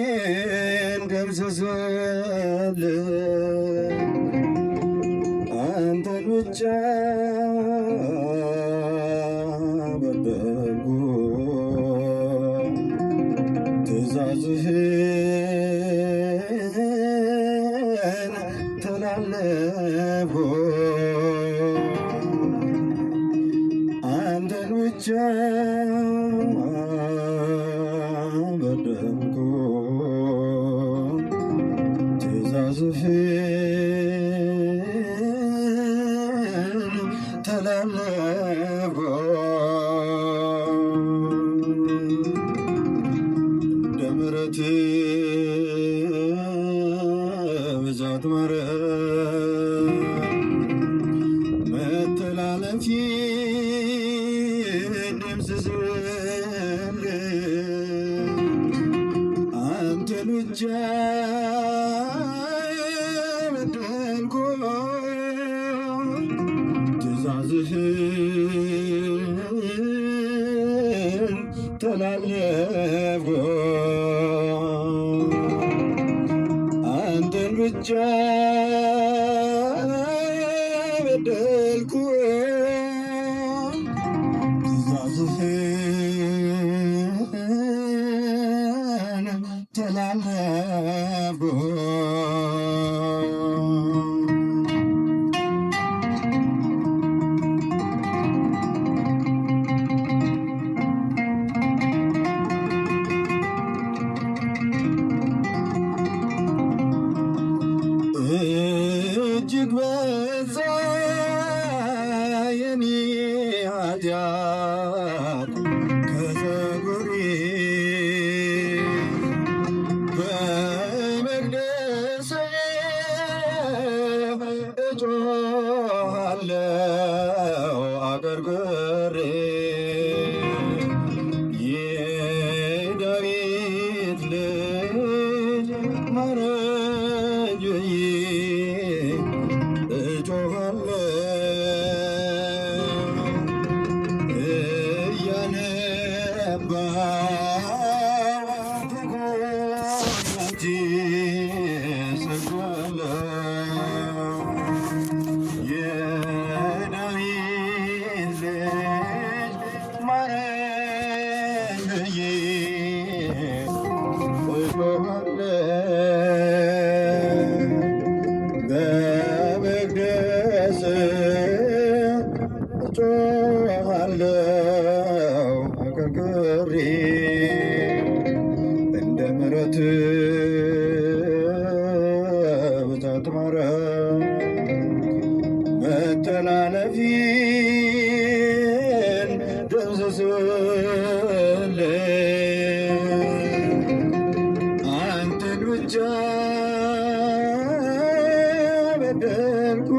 መተላለፊን ደምስስልኝ አንተን ብቻ በደልኩ ትእዛዝህን ተላለፍኩ አንተን ብቻ በደልኩ ትእዛዝህን ተላለፍኩ እንደ ምሕረትህ ብዛት ማረኝ መተላለፌን ደምስስልኝ አንተን ብቻ በደልኩ ትእዛዝህን ተላለፍኩ አንተን ብቻ በደልኩ ትእዛዝህን ተላለፍኩ እጅግ በዛ የኔ ኃጢአት ከፀጉሬ በመቅደስህ እጮሃለሁ አቀርቅሬ የዳዊት ልጅ ማረኝ ብዬ እጮሃለሁ እያነባሁ በጎነቴ ሰግዳለሁ የዳዊት ልጅ ማረኝ ብዬ እጮሃለሁ በመቅደስህ እጮሃለሁ አቀርቅሬ እንደ ምሕረትህ ብዛት ማረኝ መተላለፌን ደምስስልኝ አንተን ብቻ በደልኩ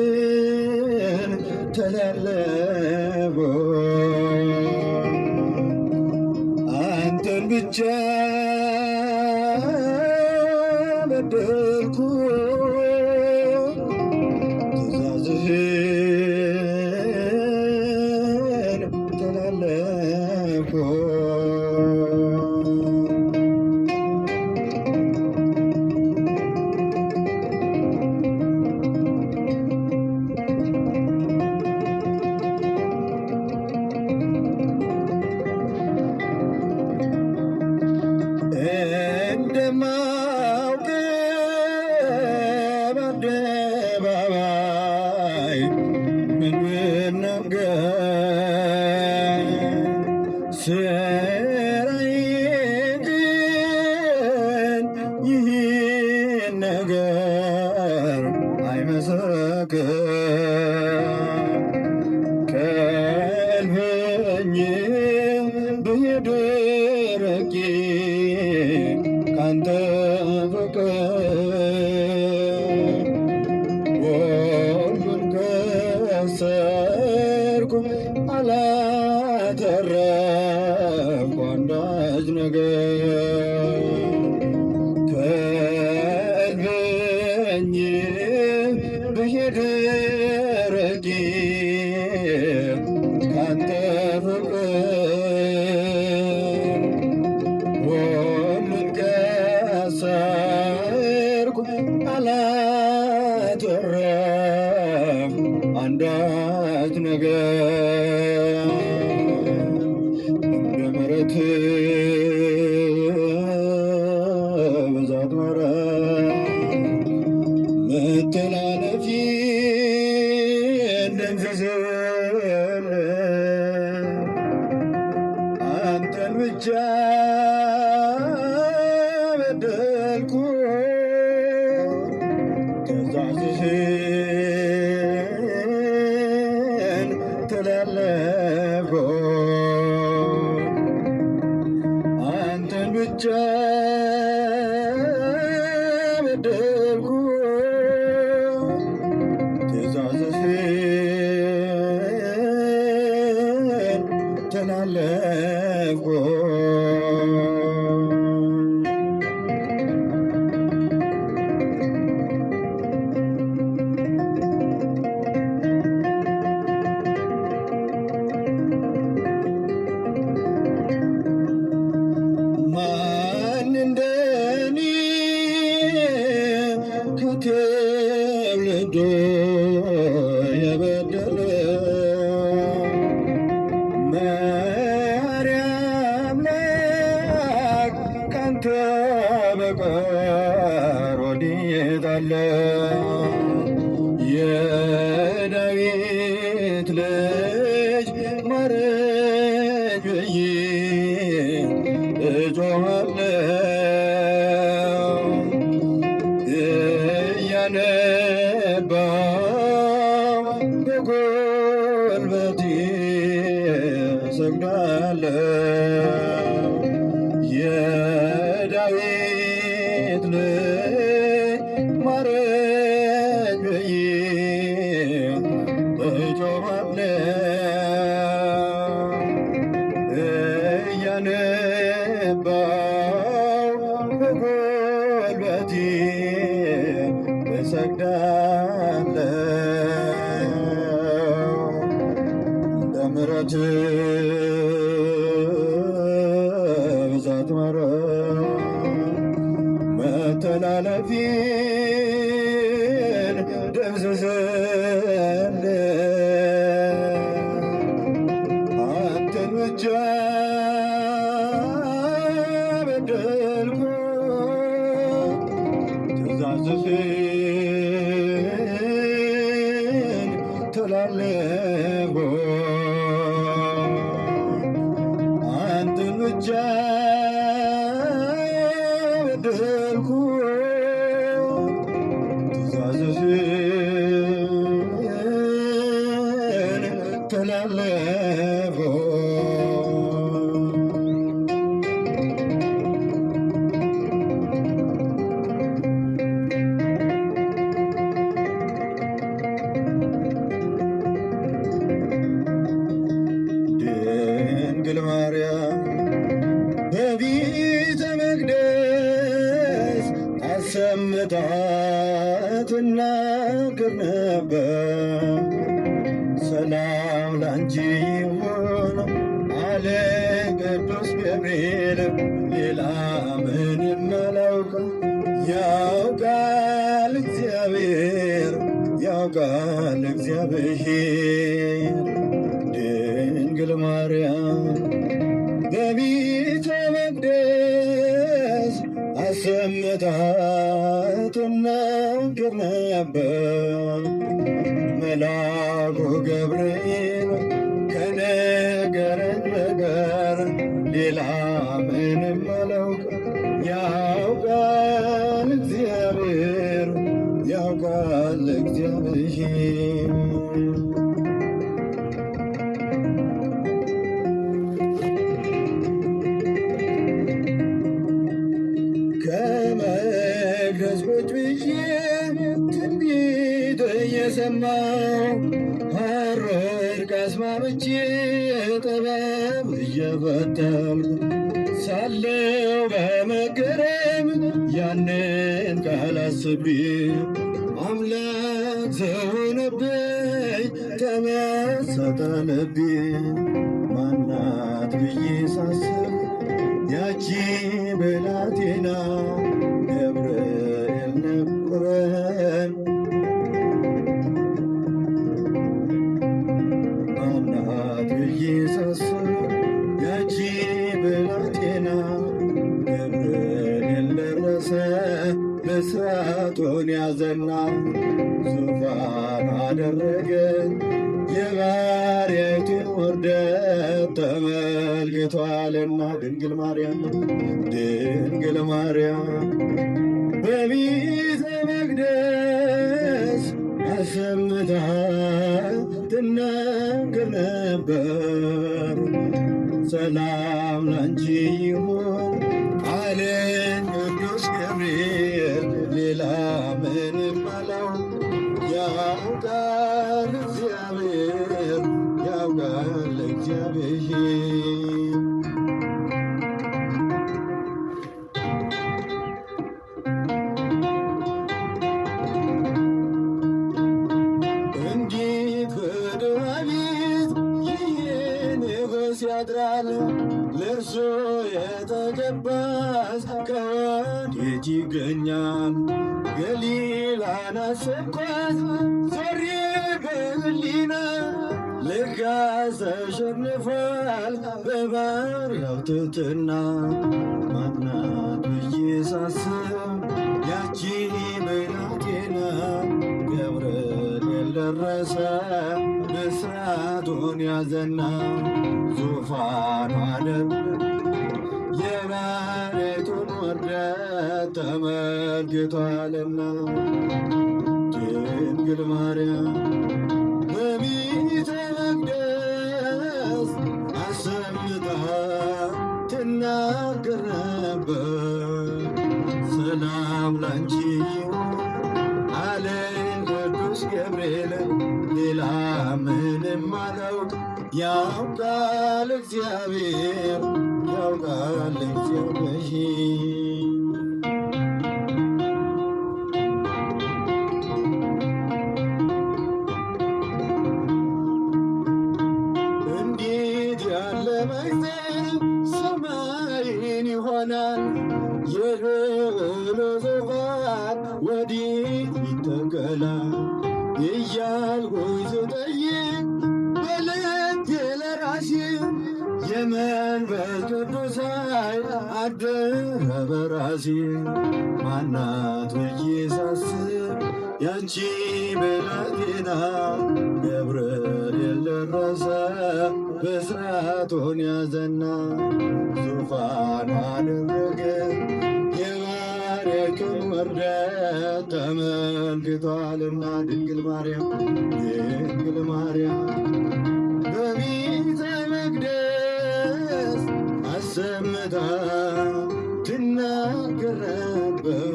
ትእዛዝህን ተላለፍኩ አንተን ብቻ በደልኩ ትእዛዝህን ተላለፍኩ እንደማውቅ በአደባባይ ምን ብናገር ስራዬ ግን ይህን ነገር አይመሰክር ከልበኝ ብሄድ ርቄ ካንተ ፍቅር ሁሉን ከሰርኩ አላተረፍኩ አንዳች ነገር ከልበኝ ብሄድ ርቄ ነገር እንደ ምሕረት ብዛት መተላለፌን ደምስሰህ አንተን ብቻ በደልኩ ትእዛዝህን ተላለፍኩ አንተን ብቻ በደልኩ ትእዛዝህን ተላለፍኩ ማን እንደኔ ከተወልዶ የበደለ ማርያም ናት ካንተ በቀር ወዴት አለ? የዳዊት ልጅ ማረኝ ብዬ እጮኻለሁ እያነባሁ በጉልበቴ እሰግዳለሁ። የዳዊት ልጅ ማረኝ ብዬ እጮኻለሁ እያነባሁ በጉልበቴ እሰግዳለሁ። እንደ ምሕረትህ ብዛት መተላለፌን ደምስሰህ አንተን ብቻ በደልኩ ትእዛዝህን ተላለፍኩ አንተን ብቻ በደልኩ ትእዛዝህን ተላለፍኩ ድንግል ማርያም በቤተ መቅደስ አሰምታ ትናገር ነበር። ሰላም ላንቺ ይሁን አለ ቅዱስ ገብርኤል። ሌላ ምንም አላውቅም ያውቃል እግዚአብሔር ያውቃል እግዚአብሔር። ድንግል ማርያም በቤተ መቅደስ አሰምታ ትናገር ነበር። መልአኩ ገብርኤል ከነገረኝ በቀር ሌላ ምንም አላውቅም ያውቃል እግዚአብሔር ያውቃል እግዚአብሔር። ከመቅደስ ቁጭ ብዬ ትንቢት እየሰማሁ ሐር ወርቅ አስማምቼ ጥበብ እየፈተልኩ ሳለሁ በመገረም ያንን ቃል አስቤ አምላክ ሰው ሆነብኝ ተመሰጠ ልቤ። ማናት ብዬ ሳስብ ያቺ ብላቴና ገብርኤል ነበረ። ያዘና ዙፋን አደረገ። የባሪያይቱን ውርደት ተመልክቷልና ድንግል ማርያም በቤተ መቅደስ አሰምታ ትናገር ነበር። ሰላም ላንቺ ይሁን አለኝ ቅዱስ ገብርኤል። ሌላ ምንም አላውቅም፣ ያውቃል እግዚአብሔር። እንዴት በድሃ ቤት ይህ ንጉሥ ያድራል? ለእርሱ የተገባስ ከወዴት ይገኛል? ገሊላን አሰብኳት ዞሬ በህሊና፣ ልጋስ ተሸንፏል በባሪያው ትሕትና። ማናት ብዬ ሳስብ ያቺ ብላቴና ገብርኤል ደረሰ ብስራቱን ያዘና ዙፋን አደረገ። የባሪያይቱን ውርደት ተመልክቷልና ድንግል ማርያም በቤተ መቅደስ አሰምታ ትናገር ነበር። ሰላም ላንቺ ይሁን አለኝ ቅዱስ ገብርኤል። ሌላ ምንም አላውቅም፣ ያውቃል እግዚአብሔር። እንዴት ያለ መቅደስ ሰማይን ይሆናል? የልዑሉ ዙፋን ወዴት ይተከላል? እያልኩኝ ስጠይቅ በልቤ ለራሴ የመንፈስ ቅዱስ ኃይል አደረ በራሴ። ማናት ብዬ ሳስብ ያቺ ብላቴና ገብርኤል ደረሰ ብስራቱን ያዘና ዙፋን አደረገ። የባሪያይቱን ውርደት ተመልክቷልና ድንግል ማርያም በቤተ መቅደስ አሰምታ ትናገር ነበር።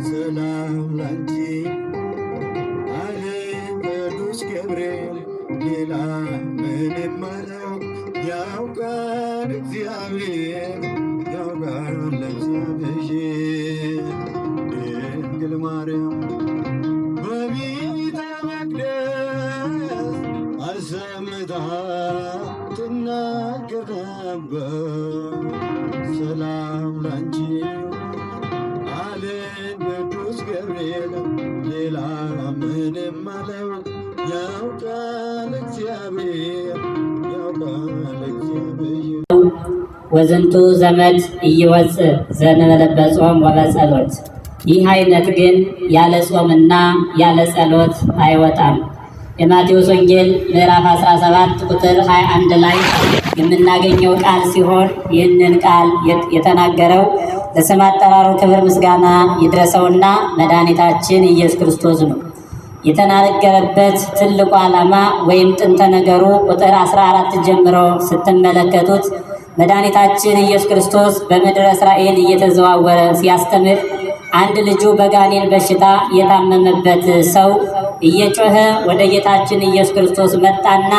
ሰላም ላንቺ አለኝ ቅዱስ ገብርኤል። ሌላ ምንም አላውቅም፣ ያውቃል እግዚአብሔር። ድንግል ማርያም በቤተ መቅደስ አሰምታ ትናገር ነበር። ሰላም ላንቺ አለኝ ቅዱስ ገብርኤል። ሌላ ምንም አላውቅም፣ ያውቃል እግዚአብሔር። ወዝንቱ ዘመድ ኢይወፅእ ዘእንበለ በጾም ወበጸሎት። ይህ አይነት ግን ያለ ጾምና ያለ ጸሎት አይወጣም። የማቴዎስ ወንጌል ምዕራፍ 17 ቁጥር 21 ላይ የምናገኘው ቃል ሲሆን ይህንን ቃል የተናገረው ለስም አጠራሩ ክብር ምስጋና ይድረሰውና መድኃኒታችን ኢየሱስ ክርስቶስ ነው። የተናገረበት ትልቁ ዓላማ ወይም ጥንተ ነገሩ ቁጥር 14 ጀምሮ ስትመለከቱት መድኃኒታችን ኢየሱስ ክርስቶስ በምድረ እስራኤል እየተዘዋወረ ሲያስተምር አንድ ልጁ በጋኔን በሽታ የታመመበት ሰው እየጮኸ ወደ ጌታችን ኢየሱስ ክርስቶስ መጣና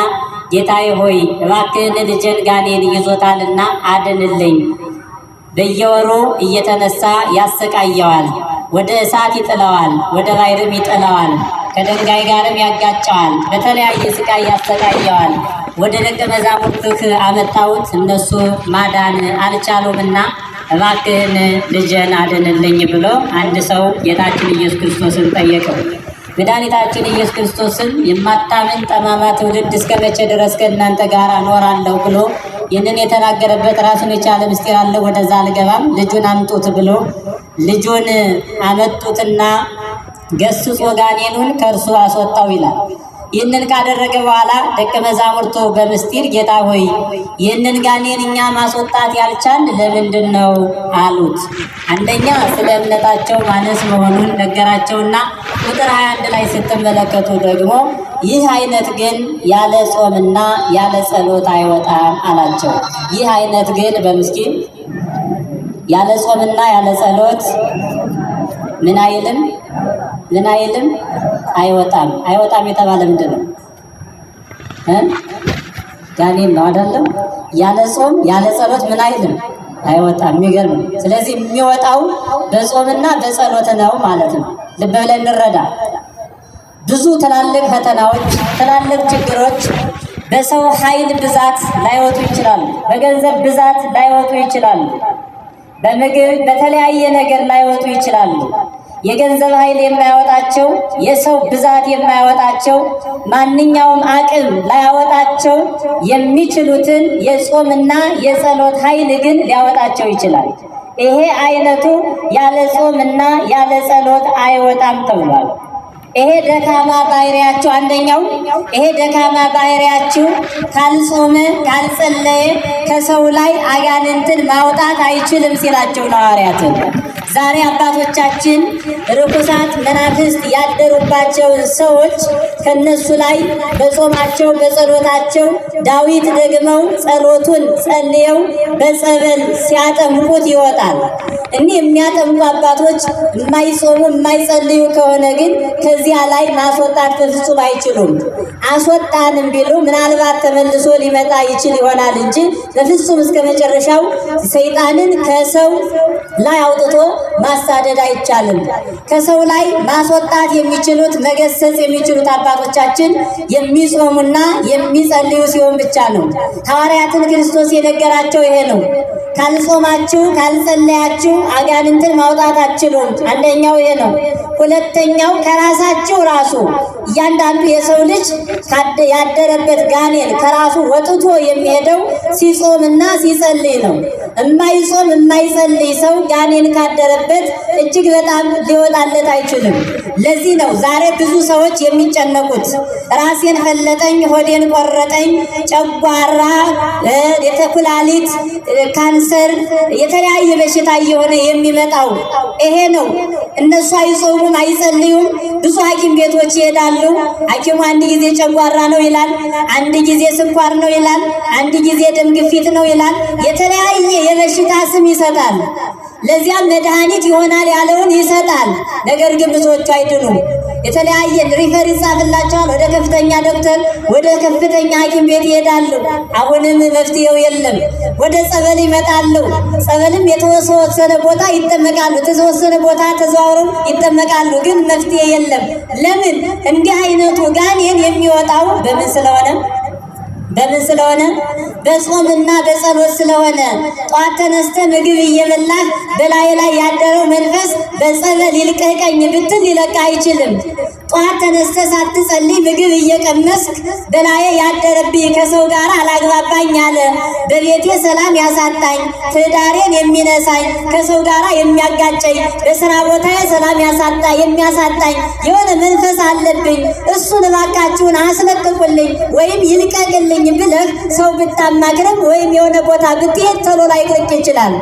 ጌታዬ ሆይ እባክህን ልጄን ጋኔን ይዞታልና አድንልኝ። በየወሩ እየተነሳ ያሰቃየዋል፣ ወደ እሳት ይጥለዋል፣ ወደ ባሕርም ይጥለዋል፣ ከድንጋይ ጋርም ያጋጨዋል፣ በተለያየ ስቃይ ያሰቃየዋል። ወደ ደቀ መዛሙርትህ አመጣሁት፣ እነሱ ማዳን አልቻሉምና እባክህን ልጄን አድንልኝ ብሎ አንድ ሰው ጌታችን ኢየሱስ ክርስቶስን ጠየቀው። መድኃኒታችን ኢየሱስ ክርስቶስን የማታምን ጠማማ ትውልድ እስከ መቼ ድረስ ከእናንተ ጋር እኖራለሁ ብሎ ይህንን የተናገረበት ራሱን የቻለ ምስጢር አለ። ወደዛ አልገባም። ልጁን አምጡት ብሎ ልጁን አመጡትና ገስጾ ጋኔኑን ከእርሱ አስወጣው ይላል። ይህንን ካደረገ በኋላ ደቀ መዛሙርቱ በምስጢር ጌታ ሆይ ይህንን ጋኔን እኛ ማስወጣት ያልቻል ለምንድን ነው አሉት። አንደኛ ስለ እምነታቸው ማነስ መሆኑን ነገራቸውና ቁጥር 21 ላይ ስትመለከቱ ደግሞ ይህ አይነት ግን ያለ ጾምና ያለ ጸሎት አይወጣም አላቸው። ይህ አይነት ግን በምስኪን ያለ ጾምና ያለ ጸሎት ምን አይልም አይወጣም። አይወጣም የተባለ ምንድን ነው? ጋኔን ነው አይደለም? ያለ ጾም ያለ ጸሎት ምን አይልም አይወጣም። የሚገርም። ስለዚህ የሚወጣው በጾምና በጸሎት ነው ማለት ነው። ልብ ብለን እንረዳ። ብዙ ትላልቅ ፈተናዎች፣ ትላልቅ ችግሮች በሰው ኃይል ብዛት ላይወጡ ይችላሉ። በገንዘብ ብዛት ላይወጡ ይችላሉ። በምግብ በተለያየ ነገር ላይወጡ ይችላሉ። የገንዘብ ኃይል የማያወጣቸው፣ የሰው ብዛት የማያወጣቸው፣ ማንኛውም አቅም ላያወጣቸው የሚችሉትን የጾምና የጸሎት ኃይል ግን ሊያወጣቸው ይችላል። ይሄ አይነቱ ያለ ጾምና ያለ ጸሎት አይወጣም ተብሏል። ይሄ ደካማ ባህሪያችሁ አንደኛው ይሄ ደካማ ባህሪያችሁ ካልጾመ ካልጸለየ ከሰው ላይ አጋንንትን ማውጣት አይችልም ሲላቸው ነው ሐዋርያትን። ዛሬ አባቶቻችን ርኩሳት መናፍስት ያደሩባቸው ሰዎች ከነሱ ላይ በጾማቸው በጸሎታቸው ዳዊት ደግመው ጸሎቱን ጸልየው በጸበል ሲያጠምቁት ይወጣል። እኒህ የሚያጠምቁ አባቶች የማይጾሙ የማይጸልዩ ከሆነ ግን ከዚያ ላይ ማስወጣት በፍጹም አይችሉም። አስወጣንም ቢሉ ምናልባት ተመልሶ ሊመጣ ይችል ይሆናል እንጂ በፍጹም እስከ መጨረሻው ሰይጣንን ከሰው ላይ አውጥቶ ማሳደድ አይቻልም። ከሰው ላይ ማስወጣት የሚችሉት መገሰጽ የሚችሉት አባቶቻችን የሚጾሙና የሚጸልዩ ሲሆን ብቻ ነው። ሐዋርያትን ክርስቶስ የነገራቸው ይሄ ነው። ካልጾማችሁ ካልጸለያችሁ አጋንንትን ማውጣት አትችሉም። አንደኛው ይሄ ነው። ሁለተኛው ከራሳችሁ ራሱ እያንዳንዱ የሰው ልጅ ያደረበት ጋኔን ከራሱ ወጥቶ የሚሄደው ሲጾምና ሲጸልይ ነው። የማይጾም የማይጸልይ ሰው ጋኔን ካደረበት እጅግ በጣም ሊወጣለት አይችልም። ለዚህ ነው ዛሬ ብዙ ሰዎች የሚጨነቁት። ራሴን ፈለጠኝ፣ ሆዴን ቆረጠኝ፣ ጨጓራ፣ የኩላሊት ካንሰር፣ የተለያየ በሽታ እየሆነ የሚመጣው ይሄ ነው። እነሱ አይጾሙም አይጸልዩም። ብዙ ሐኪም ቤቶች ይሄዳሉ። ሐኪሙ አንድ ጊዜ ጨጓራ ነው ይላል፣ አንድ ጊዜ ስኳር ነው ይላል፣ አንድ ጊዜ ደም ግፊት ነው ይላል። የተለያየ የበሽታ ስም ይሰጣል። ለዚያም መድኃኒት ይሆናል ያለውን ይሰጣል። ነገር ግን ብዙዎቹ አይድኑም። የተለያየ ሪፈር ይጻፍላቸዋል። ወደ ከፍተኛ ዶክተር፣ ወደ ከፍተኛ ሐኪም ቤት ይሄዳሉ። አሁንም መፍትሄው የለም። ወደ ጸበል ይመጣሉ። ጸበልም የተወሰነ ቦታ ይጠመቃሉ። የተወሰነ ቦታ ተዘዋውረው ይጠመቃሉ። ግን መፍትሄ የለም። ለምን? እንዲህ አይነቱ ጋኔን የሚወጣው በምን ስለሆነ በጾምና በጸሎት ስለሆነ። ጧት ተነስተ ምግብ እየበላህ በላይ ላይ ያደረው መንፈስ በጸበል ይልቀቀኝ ብትል ሊለቅ አይችልም። ጧት ተነስተ ሳትጸልይ ምግብ እየቀመስክ በላይ ያደረብኝ ከሰው ጋር አላግባባኝ አለ፣ በቤቴ ሰላም ያሳጣኝ፣ ትዳሬን የሚነሳኝ፣ ከሰው ጋር የሚያጋጨኝ፣ በስራ ቦታዬ ሰላም የሚያሳጣኝ የሆነ መንፈስ አለብኝ፣ እሱን እባካችሁን አስለቅቁልኝ ወይም ይልቀቅልኝ ብለህ ሰው ብታማክርም ወይም የሆነ ቦታ ብትሄድ ቶሎ ላይልቅ ይችላል።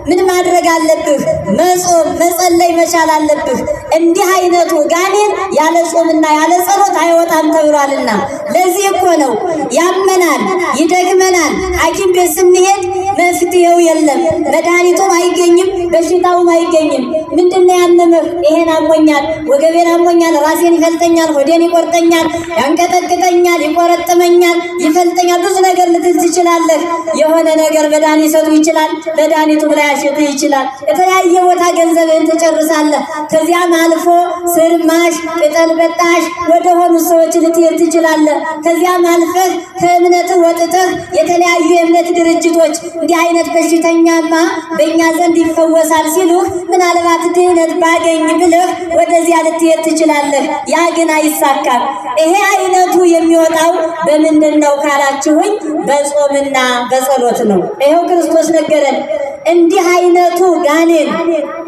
ምን ማድረግ አለብህ? መጾም መጸለይ መቻል አለብህ። እንዲህ አይነቱ ጋኔን ያለ ጾምና ያለ ጸሎት አይወጣም ተብሏልና። ለዚህ እኮ ነው ያመናል፣ ይደግመናል። ሐኪም ቤት ስንሄድ መፍትሄው የለም፣ መድኃኒቱም አይገኝም፣ በሽታውም አይገኝም። ምንድነው ያመመህ? ይሄን አሞኛል፣ ወገቤን አሞኛል፣ ራሴን ይፈልጠኛል፣ ሆዴን ይቆርጠኛል፣ ያንቀጠቅጠኛል፣ ይቆረጥመኛል፣ ይፈልጠኛል። ብዙ ነገር ልትል ትችላለህ። የሆነ ነገር መድኃኒት ይሰጡ ይችላል፣ መድኃኒቱ ላይ ያሸጥህ ይችላል። የተለያየ ቦታ ገንዘብህን ትጨርሳለህ። ከዚያም አልፎ ስርማሽ ቅጠል በጣሽ ወደ ሆኑ ሰዎች ልትሄድ ትችላለህ። ከዚያም አልፈህ ከእምነት ወጥተህ የተለያዩ የእምነት ድርጅቶች እንዲህ አይነት በሽተኛማ በእኛ ዘንድ ይፈወሳል ሲሉህ ምናልባት ድህነት ባገኝ ብለህ ወደዚያ ልትሄድ ትችላለህ። ያ ግን አይሳካም። ይሄ አይነቱ የሚወጣው በምንድን ነው ካላችሁኝ፣ በጾምና በጸሎት ነው። ይኸው ክርስቶስ ነገረን። እንዲህ አይነቱ ጋኔን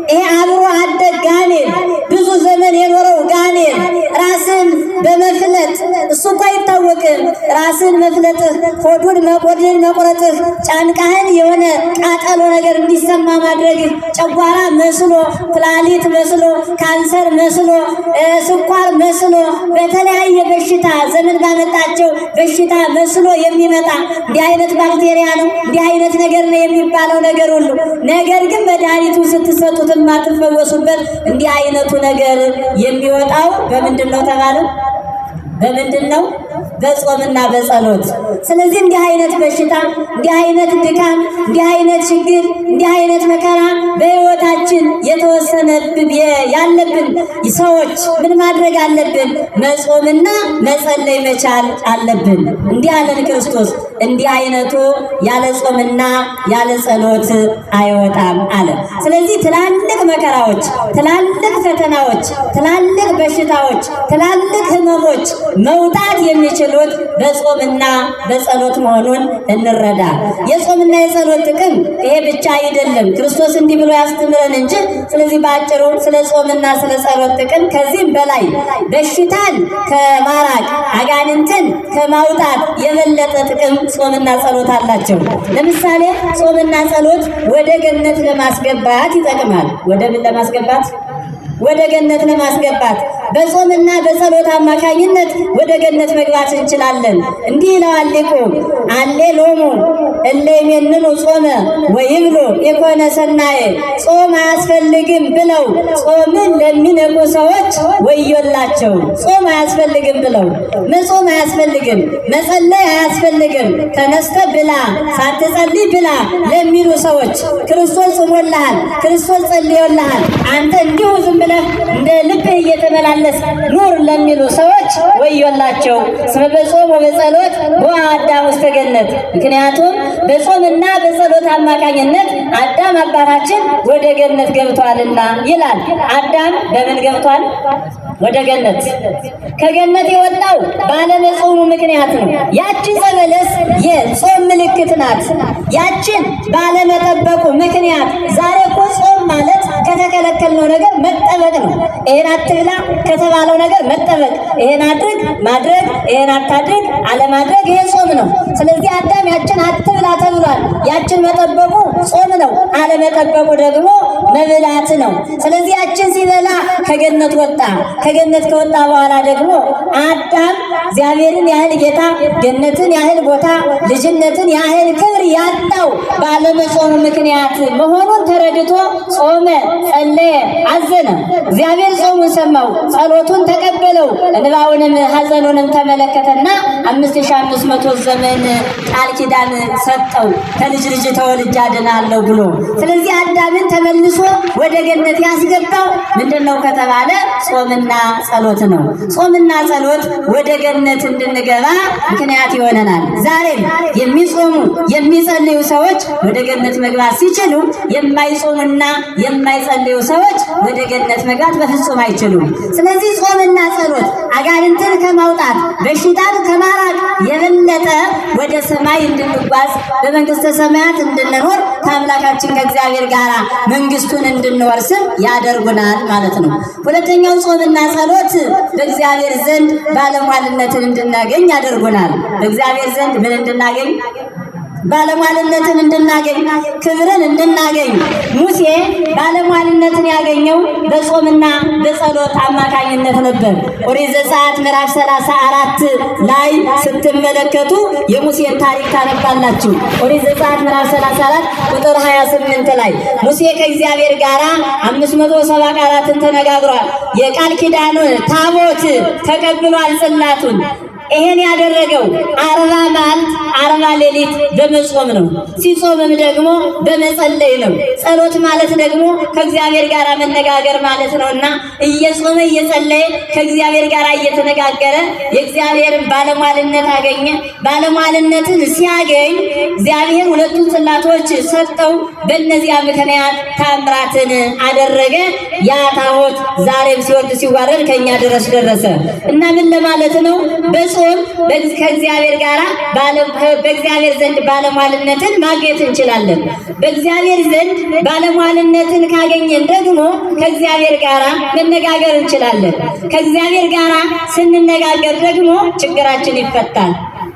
ይሄ አብሮ አደግ ጋኔን ብዙ ዘመን የኖረው ጋኔን ራስን በመፍለጥ እሱ እኮ አይታወቅም። ራስን መፍለጥህ፣ ሆዱን መቆድን መቁረጥህ፣ ጫንቃህን የሆነ ቃጠሎ ነገር እንዲሰማ ማድረግህ፣ ጨጓራ መስሎ፣ ኩላሊት መስሎ፣ ካንሰር መስሎ፣ ስኳር መስሎ፣ በተለያየ በሽታ ዘመን ባመጣቸው በሽታ መስሎ የሚመጣ እንዲህ አይነት ባክቴሪያ ነው፣ እንዲህ አይነት ነገር ነው የሚባለው ነገር ሁሉ። ነገር ግን መድኃኒቱ ስትሰጡት የማትፈወሱበት እንዲህ አይነቱ ነገር የሚወጣው በምንድን ነው ተባለ? በምንድን ነው? በጾምና በጸሎት። ስለዚህ እንዲህ አይነት በሽታ፣ እንዲህ አይነት ድካም፣ እንዲህ አይነት ችግር፣ እንዲህ አይነት መከራ በሕይወታችን የተወሰነብን ያለብን ሰዎች ምን ማድረግ አለብን? መጾምና መጸለይ መቻል አለብን። እንዲህ አለን ክርስቶስ፣ እንዲህ አይነቱ ያለ ጾምና ያለ ጸሎት አይወጣም አለ። ስለዚህ ትላልቅ መከራዎች፣ ትላልቅ ፈተናዎች፣ ትላልቅ በሽታዎች፣ ትላልቅ ህመሞች መውጣት የሚችሉት በጾምና በጸሎት መሆኑን እንረዳ። የጾምና የጸሎት ጥቅም ይሄ ብቻ አይደለም፣ ክርስቶስ እንዲህ ብሎ ያስተምረን እንጂ። ስለዚህ በአጭሩ ስለ ጾምና ስለ ጸሎት ጥቅም ከዚህም በላይ በሽታን ከማራቅ አጋንንትን ከማውጣት የበለጠ ጥቅም ጾምና ጸሎት አላቸው። ለምሳሌ ጾምና ጸሎት ወደ ገነት ለማስገባት ይጠቅማል። ወደ ምን ለማስገባት? ወደ ገነት ለማስገባት። በጾምና በጸሎት አማካኝነት ወደ ገነት መግባት እንችላለን። እንዲህ ይለዋል ሊቁ፣ አሌ ሎሙ እለ ይሜንኑ ጾመ ወይብሉ የኮነ ሰናየ። ጾም አያስፈልግም ብለው ጾምን ለሚነቁ ሰዎች ወዮላቸው። ጾም አያስፈልግም ብለው መጾም አያስፈልግም፣ መጸለይ አያስፈልግም፣ ተነስተ ብላ ሳትጸልይ ብላ ለሚሉ ሰዎች ክርስቶስ ጾሞልሃል፣ ክርስቶስ ጸልዮልሃል፣ አንተ እንዲሁ ዝም ብለህ እንደ ልብህ እየተመላለስ ኑር ለሚሉ ሰዎች ወዮላቸው። እስመ በጾም ወበጸሎት ቦአ አዳም ውስተ ገነት። ምክንያቱም በጾምና በጸሎት አማካኝነት አዳም አባታችን ወደ ገነት ገብቷልና ይላል። አዳም በምን ገብቷል? ወደ ገነት። ከገነት የወጣው ባለመጾሙ ምክንያት ነው። ያቺ በለስ የጾም ምልክት ናት። ያችን ባለመጠበቁ ምክንያት ዛሬ እኮ ጾም ማለት ከተከለከልነው ነገር መጠበቅ ነው። ይሄን አትብላ ከተባለው ነገር መጠበቅ፣ ይሄን አድርግ ማድረግ፣ ይሄን አታድርግ አለማድረግ፣ ይሄ ጾም ነው። ስለዚህ አዳም ያችን አትብላ ተብሏል። ያችን መጠበቁ ጾም ነው፣ አለመጠበቁ ደግሞ መብላት ነው። ስለዚህ ያችን ሲበላ ከገነት ወጣ። ከገነት ከወጣ በኋላ ደግሞ አዳም እግዚአብሔርን ያህል ጌታ፣ ገነትን ያህል ቦታ፣ ልጅነትን ያህል ክብር ያጣው ባለመጾሙ ምክንያት መሆኑን ተረድቶ ጾመ፣ ጸለየ፣ አዘነ። እግዚአብሔር ጾሙን ሰማው፣ ጸሎቱን ተቀበለው፣ እንባውንም ሐዘኑንም ተመለከተና 5500 ዘመን ቃል ኪዳን ሰጠው፣ ከልጅ ልጅ ተወልጄ አድናለሁ ብሎ። ስለዚህ አዳምን ተመልሶ ወደ ገነት ያስገባው ምንድነው ከተባለ ጾምና ጸሎት ነው። ጾምና ጸሎት ወደ ገነት እንድንገባ ምክንያት ይሆነናል። ዛሬም የሚጾሙ የሚጸልዩ ሰዎች ወደ ገነት መግባት ሲችሉ፣ የማይጾሙና የማይጸልዩ ሰዎች ወደ ገነት መግባት በፍጹም አይችሉም። ስለዚህ ጾምና ጸሎት አጋንንትን ከማውጣት በሽታን ከማራቅ የበለጠ ወደ ሰማይ እንድንጓዝ በመንግስተ ሰማያት እንድንኖር ከአምላካችን ከእግዚአብሔር ጋር መንግስቱን እንድንወርስም ያደርጉናል ማለት ነው። ሁለተኛው ጾምና ጸሎት በእግዚአብሔር ዘንድ ባለሟልነትን እንድናገኝ ያደርጉናል። በእግዚአብሔር ዘንድ ምን እንድናገኝ? ባለሟልነትን እንድናገኝ፣ ክብርን እንድናገኝ። ሙሴ ባለሟልነትን ያገኘው በጾምና በጸሎት አማካኝነት ነበር። ኦሪት ዘጸአት ምዕራፍ 34 ላይ ስትመለከቱ የሙሴን ታሪክ ታነባላችሁ። ኦሪት ዘጸአት ምዕራፍ 34 ቁጥር 28 ላይ ሙሴ ከእግዚአብሔር ጋር 570 ቃላትን ተነጋግሯል። የቃል ኪዳኑን ታቦት ተቀብሏል፣ ጽላቱን። ይሄን ያደረገው 40 መዓልት 40 ሌሊት በመጾም ነው። ሲጾምም ደግሞ በመጸለይ ነው። ጸሎት ማለት ደግሞ ከእግዚአብሔር ጋር መነጋገር ማለት ነውና እየጾመ እየጸለየ ከእግዚአብሔር ጋር እየተነጋገረ የእግዚአብሔርን ባለሟልነት አገኘ። ባለሟልነትን ሲያገኝ እግዚአብሔር ሁለቱን ጽላቶች ሰጠው። በእነዚያ ምክንያት ታምራትን አደረገ። ያ ታቦት ዛሬም ሲወርድ ሲዋረድ ከኛ ድረስ ደረሰ እና ምን ለማለት ነው? ስንጾም ከእግዚአብሔር ጋር በእግዚአብሔር ዘንድ ባለሟልነትን ማግኘት እንችላለን። በእግዚአብሔር ዘንድ ባለሟልነትን ካገኘን ደግሞ ከእግዚአብሔር ጋር መነጋገር እንችላለን። ከእግዚአብሔር ጋር ስንነጋገር ደግሞ ችግራችን ይፈታል።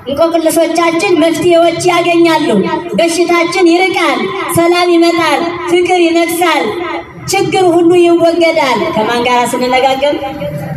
እንቆቅልሾቻችን መፍትሄዎች ያገኛሉ። በሽታችን ይርቃል፣ ሰላም ይመጣል፣ ፍቅር ይነግሳል፣ ችግር ሁሉ ይወገዳል። ከማን ጋር ስንነጋገር?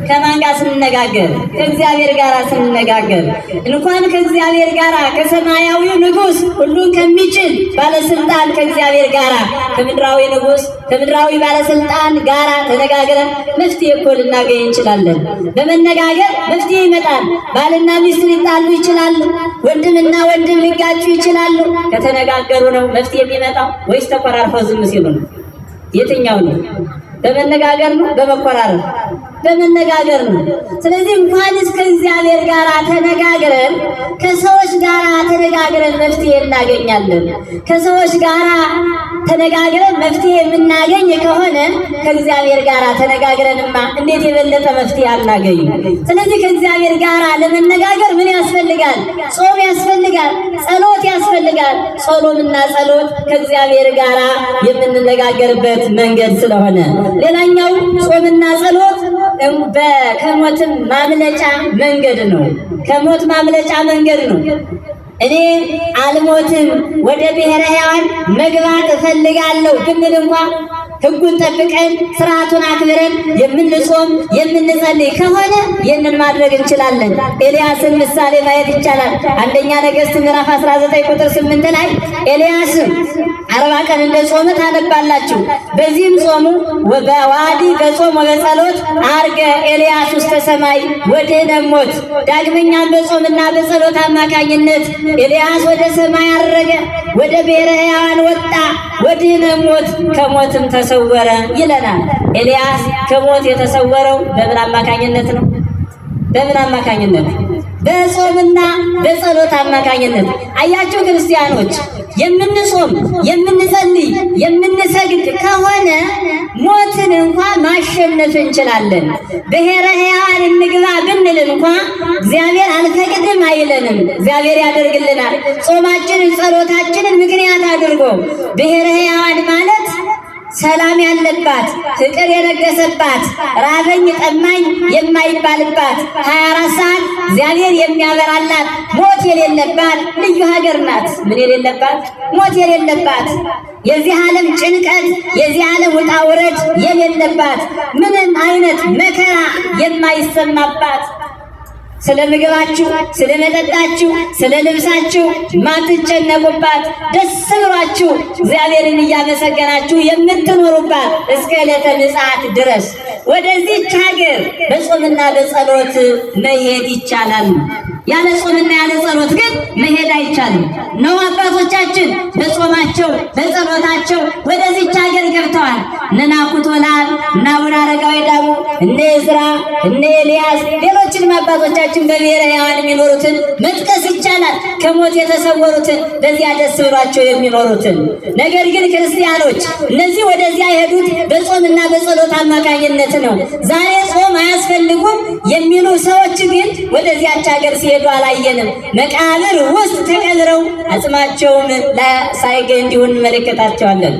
ከማን ጋር ስንነጋገር? ከእግዚአብሔር ጋር ስንነጋገር። እንኳን ከእግዚአብሔር ጋር ከሰማያዊው ንጉሥ ሁሉን ከሚችል ባለስልጣን ከእግዚአብሔር ጋር ከምድራዊ ንጉሥ ከምድራዊ ባለስልጣን ጋር ተነጋግረን መፍትሄ እኮ ልናገኝ እንችላለን። በመነጋገር መፍትሄ ይመጣል። ባልና ሚስት ሊጣሉ ይችላሉ። ወንድምና ወንድም ሊጋጩ ይችላሉ። ከተነጋገሩ ነው መፍትሄ የሚመጣው ወይስ ተኮራርፈው ዝም ሲሉ ነው? የትኛው ነው? በመነጋገር ነው? በመኮራረፍ? በመነጋገር ነው። ስለዚህ እንኳንስ ከእግዚአብሔር ጋር ተነጋግረን ከሰዎች ጋር ተነጋግረን መፍትሄ እናገኛለን። ከሰዎች ጋር ተነጋግረን መፍትሄ የምናገኝ ከሆነ ከእግዚአብሔር ጋር ተነጋግረንማ እንዴት የበለጠ መፍትሄ አናገኝ? ስለዚህ ከእግዚአብሔር ጋር ለመነጋገር ምን ያስፈልጋል? ጾም ያስፈልጋል፣ ጸሎት ያስፈልጋል። ጾምና ጸሎት ከእግዚአብሔር ጋር የምንነጋገርበት መንገድ ስለሆነ ሌላኛው ጾምና ጸሎት ከሞትም ማምለጫ መንገድ ነው። ከሞት ማምለጫ መንገድ ነው። እኔ አልሞትም ወደ ብሔረ ሕያዋን መግባት እፈልጋለሁ ብንል እንኳን ሕጉን ጠብቀን ስርዓቱን አክብረን የምንጾም የምንጸልይ ከሆነ ይህንን ማድረግ እንችላለን። ኤልያስን ምሳሌ ማየት ይቻላል። አንደኛ ነገሥት ምዕራፍ 19 ቁጥር 8 ላይ ኤልያስም 40 ቀን እንደጾመ ታነባላችሁ። በዚህም ጾሙ በዋዲ በጾም ወበጸሎት አርገ ኤልያስ ውስተ ሰማይ ወድኅነ ሞት። ዳግመኛም በጾምና በጸሎት አማካኝነት ኤልያስ ወደ ሰማይ አረገ፣ ወደ ብሔረ ሕያዋን ወጣ፣ ወድኅነ ሞት ከሞትም ተሰወረ ይለናል። ኤልያስ ከሞት የተሰወረው በምን አማካኝነት ነው? በምን አማካኝነት? በጾምና በጸሎት አማካኝነት። አያችሁ ክርስቲያኖች፣ የምንጾም የምንጸልይ የምንሰግድ ከሆነ ሞትን እንኳን ማሸነፍ እንችላለን። ብሔረ ሕያዋን እንግባ ብንል እንኳን እግዚአብሔር አልፈቅድም አይለንም፣ እግዚአብሔር ያደርግልናል። ጾማችንን ጸሎታችንን ምክንያት አድርጎ ብሔረ ሕያዋን ማለት ሰላም ያለባት ፍቅር የነገሰባት ራበኝ ጠማኝ የማይባልባት 24 ሰዓት እግዚአብሔር የሚያበራላት ሞት የሌለባት ልዩ ሀገር ናት። ምን የሌለባት? ሞት የሌለባት፣ የዚህ ዓለም ጭንቀት የዚህ ዓለም ውጣ ውረድ የሌለባት፣ ምንም አይነት መከራ የማይሰማባት፣ ስለ ምግባችሁ፣ ስለ መጠጣችሁ፣ ስለ ልብሳችሁ ማትጨነቁባት፣ ደስ ብሏችሁ እግዚአብሔርን እያመሰገናችሁ የምትኖሩባት እስከ ዕለተ ምጽአት ድረስ ወደዚህች ሀገር በጾምና በጸሎት መሄድ ይቻላል። ያለ ጾምና ያለ ጸሎት ግን መሄድ አይቻልም ነው። አባቶቻችን በጾማቸው በጸሎታቸው ወደዚህች ሀገር ገብተዋል። እነ ናኩቶ ለአብ፣ እነ አቡነ አረጋዊ ዳሞ፣ እነ ዕዝራ፣ እነ ኤልያስ ሌሎችንም አባቶቻችን በብሔረ ሕያዋን የሚኖሩትን መጥቀስ ይቻላል። ከሞት የተሰወሩትን በዚያ ደስ ብሏቸው የሚኖሩትን። ነገር ግን ክርስቲያኖች እነዚህ ወደዚያ የሄዱት በጾምና በጸሎት አማካኝነት ነው። ዛሬ ጾም አያስፈልጉም የሚሉ ሰዎች ግን ወደዚያች ሀገር ሲሄዱ አላየንም። መቃብር ውስጥ ተቀብረው አጽማቸውም ሳይገኝ እንዲሁ እንመለከታቸዋለን።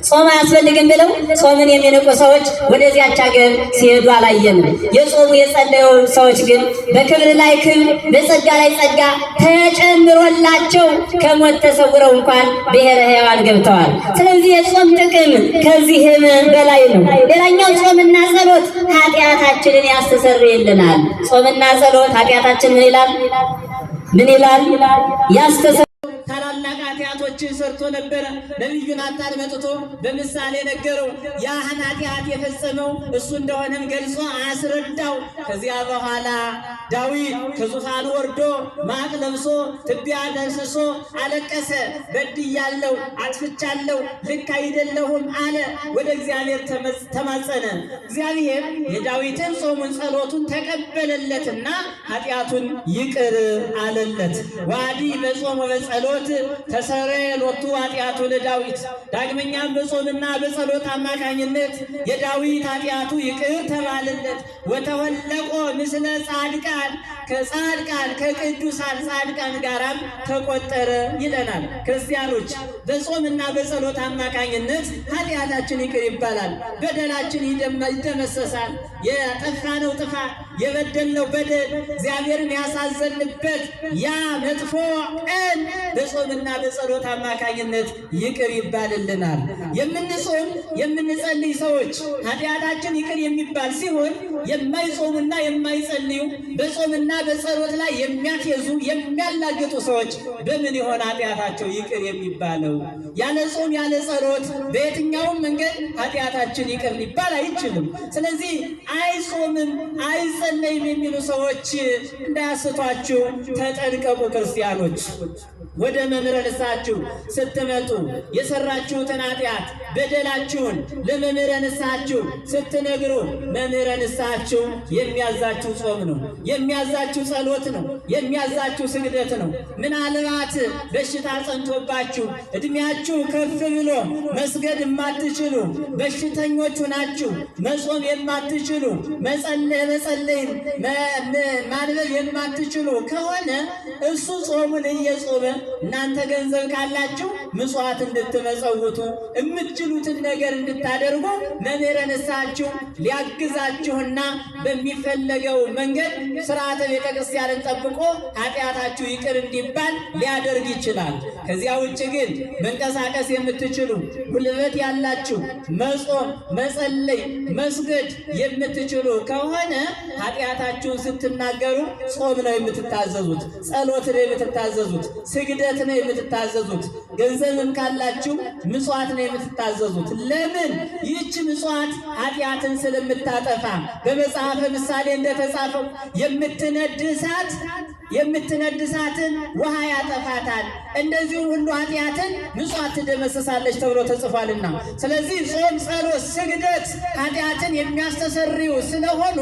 ጾም አያስፈልግም ብለው ጾምን የሚንቁ ሰዎች ወደዚያች ሀገር ሲሄዱ አላየንም። የጾሙ የጸለዩ ሰዎች ግን በክብር ላይ ክብር በጸጋ ላይ ጸጋ ተጨምሮላቸው ከሞት ተሰውረው እንኳን ብሔረ ሕያዋን ገብተዋል። ስለዚህ የጾም ጥቅም ከዚህም በላይ ነው። ሌላኛው ጾምና ጸሎት ኃጢአታችንን ያስተሰርይልናል። ጾምና ጸሎት ኃጢአታችን ምን ይላል? ምን ይላል? ታላላቅ ኃጢአቶችን ሰርቶ ነበረ። ነቢዩ ናታን መጥቶ በምሳሌ ነገረው። ያህን ኃጢአት የፈጸመው እሱ እንደሆነም ገልጾ አስረዳው። ከዚያ በኋላ ዳዊት ከዙፋኑ ወርዶ ማቅ ለብሶ ትቢያ ደስሶ አለቀሰ። በድያለሁ፣ አጥፍቻለሁ፣ ልክ አይደለሁም አለ። ወደ እግዚአብሔር ተማጸነ። እግዚአብሔር የዳዊትን ጾሙን ጸሎቱን ተቀበለለትና ኃጢአቱን ይቅር አለለት። ዋዲ በጾም በጸሎት ተሰረየ ሎቱ ኃጢአቱ ለዳዊት። ዳግመኛም በጾምና በጸሎት አማካኝነት የዳዊት ኃጢአቱ ይቅር ተባለለት። ወተወለቆ ምስለ ጻድቃን ከጻድቃን ከቅዱሳን ጻድቃን ጋራም ተቆጠረ ይለናል። ክርስቲያኖች በጾምና በጸሎት አማካኝነት ኃጢአታችን ይቅር ይባላል፣ በደላችን ይደመሰሳል። የጠፋነው ጥፋት የበደልነው በደል እግዚአብሔርን ያሳዘንበት ያ መጥፎ ቀን በጾምና በጸሎት አማካኝነት ይቅር ይባልልናል። የምንጾም የምንጸልይ ሰዎች ኃጢአታችን ይቅር የሚባል ሲሆን የማይጾሙና የማይጸልዩ በጾምና በጸሎት ላይ የሚያፌዙ የሚያላግጡ ሰዎች በምን ይሆን ኃጢአታቸው ይቅር የሚባለው? ያለ ጾም ያለ ጸሎት በየትኛውም መንገድ ኃጢአታችን ይቅር ሊባል አይችልም። ስለዚህ አይጾምም አይጸለይም የሚሉ ሰዎች እንዳያስቷችሁ ተጠንቀቁ። ክርስቲያኖች ወደ መምህረ ንስሐችሁ ስትመጡ የሰራችሁትን ኃጢአት በደላችሁን ለመምህረ ንስሐችሁ ስትነግሩ መምህረ ንስሐችሁ የሚያዛችሁ ጾም ነው፣ የሚያዛችሁ ጸሎት ነው፣ የሚያዛችሁ ስግደት ነው። ምናልባት በሽታ ጸንቶባችሁ እድሜያችሁ ከፍ ብሎ መስገድ የማትችሉ በሽተኞቹ ናችሁ፣ መጾም የማትችሉ መጸለይን ማንበብ የማትችሉ ከሆነ እሱ ጾሙን እየጾመ እናንተ ገንዘብ ካላችሁ ምጽዋት እንድትመጸውቱ የምትችሉትን ነገር እንድታደርጉ መምህረ ንስሐችሁ ሊያግዛችሁና በሚፈለገው መንገድ ስርዓተ ቤተ ክርስቲያንን ጠብቆ ኃጢአታችሁ ይቅር እንዲባል ሊያደርግ ይችላል። ከዚያ ውጭ ግን መንቀሳቀስ የምትችሉ ጉልበት ያላችሁ መጾም፣ መጸለይ፣ መስገድ የምትችሉ ከሆነ ኃጢአታችሁን ስትናገሩ ጾም ነው የምትታዘዙት፣ ጸሎት ነው የምትታዘዙት፣ ስግደት ነው የምትታዘዙት። ገንዘብም ካላችሁ ምጽዋት ነው የምትታዘዙት። ለምን? ይህች ምጽዋት ኃጢአትን ስለምታጠፋ በመጽሐፈ ምሳሌ እንደተጻፈው የምትነድ እሳትን ውሃ ያጠፋታል፣ እንደዚሁ ሁሉ ኃጢአትን ምጽዋት ትደመስሳለች ተብሎ ተጽፏልና። ስለዚህ ጾም፣ ጸሎት፣ ስግደት ኃጢአትን የሚያስተሰርዩ ስለሆኑ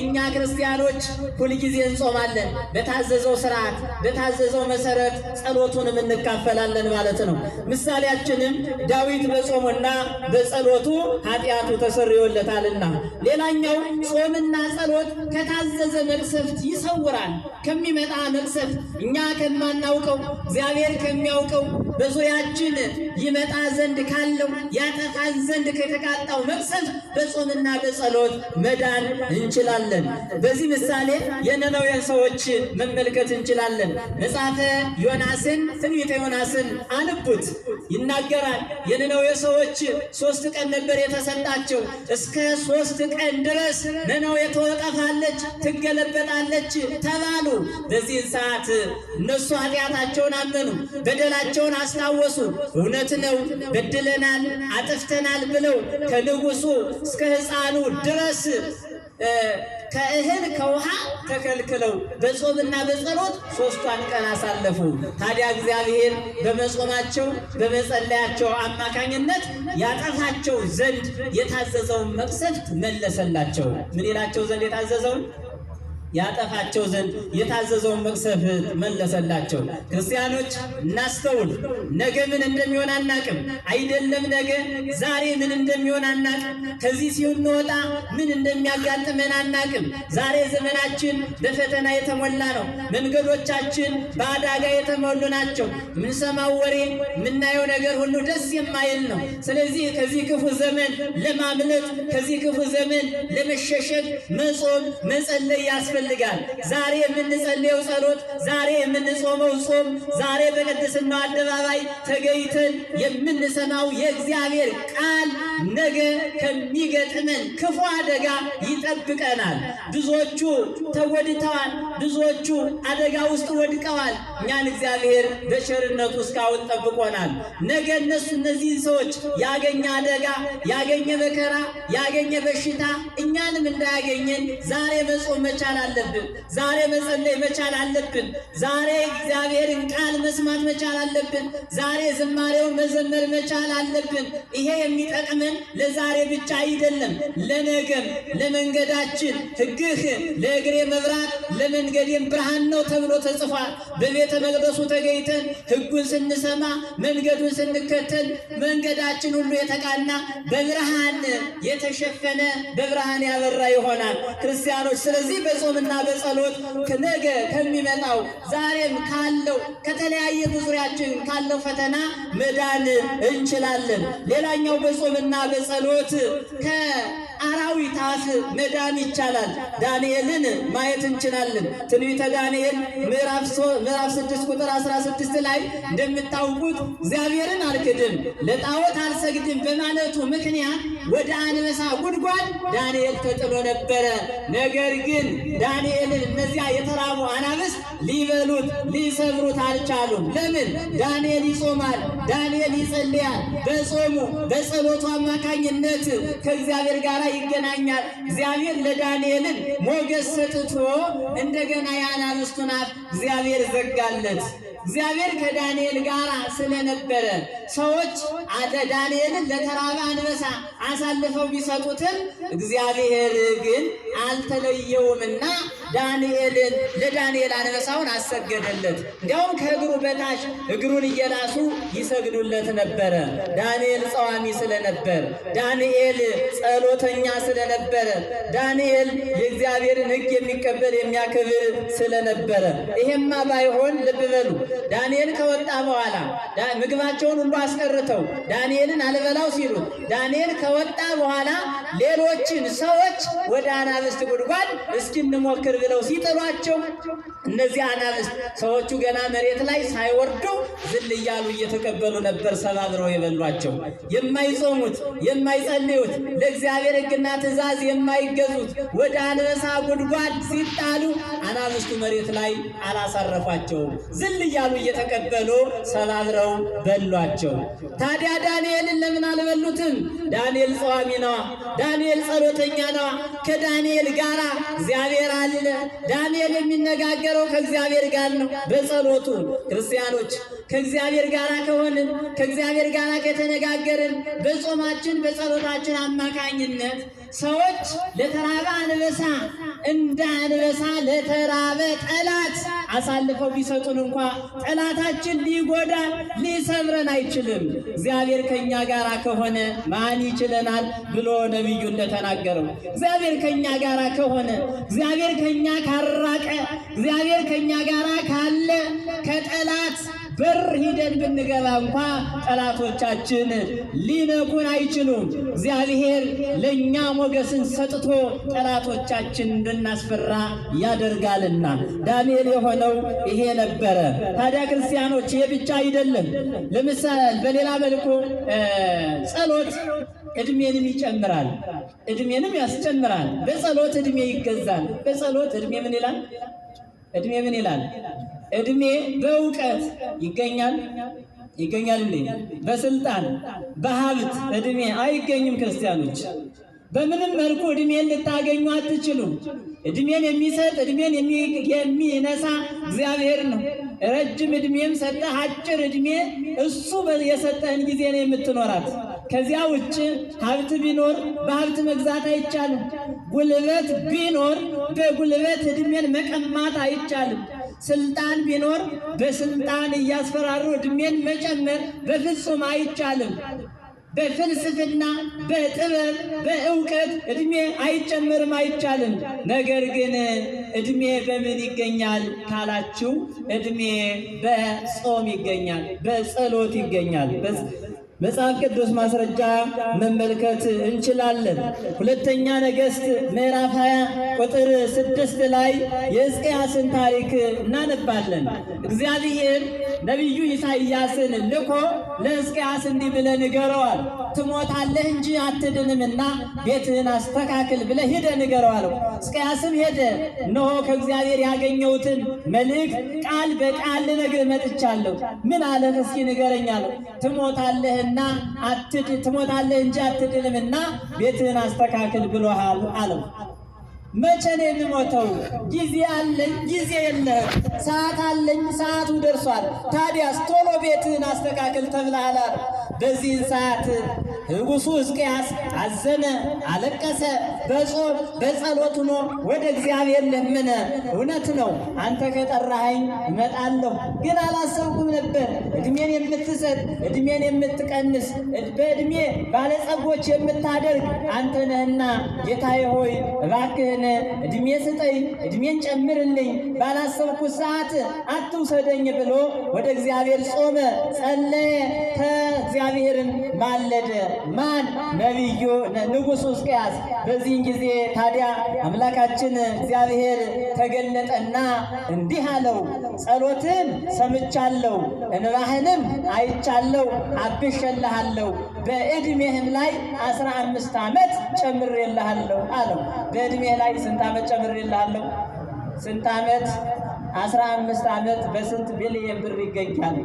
እኛ ክርስቲያኖች ሁልጊዜ እንጾማለን። በታዘዘው ስርዓት በታዘዘው መሰረት ጸሎቱንም እንካፈላለን ማለት ነው። ምሳሌያችንም ዳዊት በጾሙና በጸሎቱ ኃጢአቱ ተሰርዮለታልና። ሌላኛው ጾምና ጸሎት ከታዘዘ መቅሰፍት ይሰውራል። ከሚመጣ መቅሰፍት እኛ ከማናውቀው እግዚአብሔር ከሚያውቀው በዙሪያችን ይመጣ ዘንድ ካለው ያጠፋን ዘንድ ከተቃጣው መቅሰፍት በጾምና በጸሎት መዳን እንችላለን። በዚህ ምሳሌ የነነዌ ሰዎች መመልከት እንችላለን። መጽሐፈ ዮናስን ትንቢተ ዮናስን አንቡት፣ ይናገራል። የነነዌ ሰዎች 3 ቀን ነበር የተሰጣቸው። እስከ 3 ቀን ድረስ ነነዌ ትጠፋለች፣ ትገለበጣለች ተባሉ። በዚህ ሰዓት እነሱ ኃጢአታቸውን አመኑ፣ በደላቸውን አስታወሱ። እውነት ነው በድለናል፣ አጥፍተናል ብለው ከንጉሱ እስከ ሕፃኑ ድረስ ከእህል ከውሃ ተከልክለው በጾምና በጸሎት 3ቷን ቀን አሳለፉ። ታዲያ እግዚአብሔር በመጾማቸው በመጸለያቸው አማካኝነት ያጠፋቸው ዘንድ የታዘዘውን መቅሰፍት መለሰላቸው። ምን ይላቸው ዘንድ የታዘዘውን ያጠፋቸው ዘንድ የታዘዘውን መቅሰፍት መለሰላቸው። ክርስቲያኖች እናስተውል። ነገ ምን እንደሚሆን አናቅም። አይደለም ነገ ዛሬ ምን እንደሚሆን አናቅም። ከዚህ ሲወጣ ምን እንደሚያጋጥመን አናቅም። ዛሬ ዘመናችን በፈተና የተሞላ ነው። መንገዶቻችን በአደጋ የተሞሉ ናቸው። የምንሰማው ወሬ የምናየው ነገር ሁሉ ደስ የማይል ነው። ስለዚህ ከዚህ ክፉ ዘመን ለማምለጥ ከዚህ ክፉ ዘመን ለመሸሸግ መጾም መጸለይ ያስፈልጋል። ዛሬ የምንጸልየው ጸሎት፣ ዛሬ የምንጾመው ጾም፣ ዛሬ በቅድስናው አደባባይ ተገኝተን የምንሰማው የእግዚአብሔር ቃል ነገ ከሚገጥመን ክፉ አደጋ ይጠብቀናል። ብዙዎቹ ተወድተዋል፣ ብዙዎቹ አደጋ ውስጥ ወድቀዋል። እኛን እግዚአብሔር በቸርነቱ እስካሁን ጠብቆናል። ነገ እነዚህን ሰዎች ያገኘ አደጋ፣ ያገኘ መከራ፣ ያገኘ በሽታ እኛንም እንዳያገኘን ዛሬ መጾም መቻል አለብን። ዛሬ መጸለይ መቻል አለብን። ዛሬ እግዚአብሔርን ቃል መስማት መቻል አለብን። ዛሬ ዝማሬውን መዘመር መቻል አለብን። ይሄ የሚጠቅመን ለዛሬ ብቻ አይደለም፣ ለነገም ለመንገዳችን ሕግህ ለእግሬ መብራት መንገዴም ብርሃን ነው ተብሎ ተጽፏል። በቤተ መቅደሱ ተገኝተን ሕጉን ስንሰማ መንገዱን ስንከተል መንገዳችን ሁሉ የተቃና በብርሃን የተሸፈነ በብርሃን ያበራ ይሆናል ክርስቲያኖች። ስለዚህ በጾምና በጸሎት ነገ ከሚመጣው ዛሬም ካለው ከተለያየ በዙሪያችን ካለው ፈተና መዳን እንችላለን። ሌላኛው በጾምና በጸሎት ከአራዊት አፍ መዳን ይቻላል። ዳንኤልን ማየት እንችላለን። ትንቢተ ዳንኤል ምዕራፍ 6 ቁጥር 16 ላይ እንደምታውቁት እግዚአብሔርን አልክድም ለጣዖት አልሰግድም በማለቱ ምክንያት ወደ አንበሳ ጉድጓድ ዳንኤል ተጥሎ ነበረ። ነገር ግን ዳንኤልን እነዚያ የተራቡ አናብስት ሊበሉት ሊሰብሩት አልቻሉም። ለምን? ዳንኤል ይጾማል፣ ዳንኤል ይጸልያል። በጾሙ በጸሎቱ አማካኝነት ከእግዚአብሔር ጋር ይገናኛል። እግዚአብሔር ለዳንኤልን ሞገስ ሰጥቶ እንደገና የአናብስቱን አፍ እግዚአብሔር ዘጋለት። እግዚአብሔር ከዳንኤል ጋር ስለነበረ ሰዎች ዳንኤልን ለተራበ አንበሳ አሳልፈው ቢሰጡትም እግዚአብሔር ግን አልተለየውምና ለዳንኤል አንበሳውን አሰገደለት። እንዲያውም ከእግሩ በታች እግሩን እየላሱ ይሰግዱለት ነበረ። ዳንኤል ጸዋሚ ስለነበር፣ ዳንኤል ጸሎተኛ ስለነበረ፣ ዳንኤል የእግዚአብሔርን ሕግ የሚቀበል የሚያከብር ስለነበረ። ይሄማ ባይሆን ልብ በሉ፣ ዳንኤል ከወጣ በኋላ ምግባቸውን ሁሉ አስቀርተው ዳንኤልን አልበላው ሲሉት ዳንኤል ከወጣ በኋላ ሌሎችን ሰዎች ወደ አናብስት ጉድጓድ እስኪ እንሞክር ብለው ሲጥሏቸው እነዚህ አናብስት ሰዎቹ ገና መሬት ላይ ሳይወርዱ ዝል እያሉ እየተቀበሉ ነበር ሰባብረው የበሏቸው። የማይጾሙት የማይጸልዩት ለእግዚአብሔር ሕግና ትእዛዝ የማይገዙት ወደ አንበሳ ጉድጓድ ሲጣሉ አናብስቱ መሬት ላይ አላሳረፏቸውም። ዝል እያሉ እየተቀበሉ ሰባብረው በሏቸው። ታዲያ ዳንኤልን ለምን አልበሉትም? ዳንኤል ጸዋሚ ነዋ። ዳንኤል ጸሎተኛ ነዋ። ከዳንኤል ጋራ እግዚአብሔር አለ። ዳንኤል የሚነጋገረው ከእግዚአብሔር ጋር ነው በጸሎቱ። ክርስቲያኖች ከእግዚአብሔር ጋር ከሆንን ከእግዚአብሔር ጋር ከተነጋገርን በጾማችን በጸሎታችን አማካኝነት ሰዎች ለተራበ አንበሳ እንደ አንበሳ ለተራበ ጠላት አሳልፈው ቢሰጡን እንኳ ጠላታችን ሊጎዳ ሊሰብረን አይችልም። እግዚአብሔር ከኛ ጋር ከሆነ ማን ይችለናል ብሎ ነቢዩ እንደተናገረው እግዚአብሔር ከኛ ጋር ከሆነ እግዚአብሔር ከኛ ካራቀ እግዚአብሔር ከኛ ጋር ካለ ከጠላት በር ሂደን ብንገባ እንኳ ጠላቶቻችን ሊነኩን አይችሉም። እግዚአብሔር ለእኛ ሞገስን ሰጥቶ ጠላቶቻችን እንድናስፈራ ያደርጋልና ዳንኤል የሆነው ይሄ ነበረ። ታዲያ ክርስቲያኖች ይሄ ብቻ አይደለም። ለምሳሌ በሌላ መልኩ ጸሎት እድሜንም ይጨምራል፣ እድሜንም ያስጨምራል። በጸሎት እድሜ ይገዛል። በጸሎት እድሜ ምን ይላል? እድሜ ምን ይላል? እድሜ በእውቀት ይገኛል እንዴ? በስልጣን በሀብት እድሜ አይገኝም። ክርስቲያኖች በምንም መልኩ እድሜን ልታገኙ አትችሉም። እድሜን የሚሰጥ እድሜን የሚነሳ እግዚአብሔር ነው። ረጅም እድሜም ሰጠህ፣ አጭር እድሜ እሱ የሰጠህን ጊዜ ነው የምትኖራት። ከዚያ ውጭ ሀብት ቢኖር በሀብት መግዛት አይቻልም። ጉልበት ቢኖር በጉልበት እድሜን መቀማት አይቻልም። ስልጣን ቢኖር በስልጣን እያስፈራሩ እድሜን መጨመር በፍጹም አይቻልም። በፍልስፍና በጥበብ በእውቀት እድሜ አይጨመርም፣ አይቻልም። ነገር ግን እድሜ በምን ይገኛል ካላችሁ፣ እድሜ በጾም ይገኛል፣ በጸሎት ይገኛል። መጽሐፍ ቅዱስ ማስረጃ መመልከት እንችላለን። ሁለተኛ ነገሥት ምዕራፍ 20 ቁጥር 6 ላይ የሕዝቅያስን ታሪክ እናነባለን። እግዚአብሔር ነቢዩ ኢሳይያስን ልኮ ለሕዝቅያስ እንዲህ ብለህ ንገረዋል፣ ትሞታለህ እንጂ አትድንምና ቤትህን አስተካክል ብለህ ሂደህ ንገረው አለው። ሕዝቅያስም ሄደ። እነሆ ከእግዚአብሔር ያገኘሁትን መልእክት ቃል በቃል ልነግርህ መጥቻለሁ። ምን አለህ? እስኪ ንገረኝ አለው። ትሞታለህ እንጂ አትድንምና ቤትህን አስተካክል ብሎሃል አለው። መቼ ነው የምሞተው? ጊዜ አለኝ፣ ጊዜ የለህም። ሰዓት አለኝ፣ ሰዓቱ ደርሷል። ታዲያስ ቶሎ ቤትህን አስተካክል ተብለሃል። በዚህን ሰዓት ንጉሡ ሕዝቅያስ አዘነ፣ አለቀሰ። በጾም በጸሎት ሆኖ ወደ እግዚአብሔር ለመነ። እውነት ነው አንተ ከጠራኸኝ እመጣለሁ፣ ግን አላሰብኩም ነበር ዕድሜን የምትሰጥ ዕድሜን የምትቀንስ በዕድሜ ባለጸጎች የምታደርግ አንተ ነህና ጌታዬ ሆይ እባክህን ዕድሜ ስጠኝ፣ ዕድሜን ጨምርልኝ፣ ባላሰብኩት ሰዓት አትውሰደኝ ብሎ ወደ እግዚአብሔር ጾመ፣ ጸለየ፣ ከእግዚአብሔርን ማለደ። ማን? ነቢዩ ንጉሡ ሕዝቅያስ። በዚህን ጊዜ ታዲያ አምላካችን እግዚአብሔር ተገለጠና እንዲህ አለው፣ ጸሎትን ሰምቻለሁ፣ እንባህንም አይቻለሁ፣ አብሼልሃለሁ፣ በዕድሜህም ላይ 15 ዓመት ጨምሬልሃለሁ አለው። በዕድሜህ ላይ ስንት ዓመት ጨምሬልሃለሁ? ስንት ዓመት? 15 ዓመት። በስንት ቢሊየን ብር ይገኛል?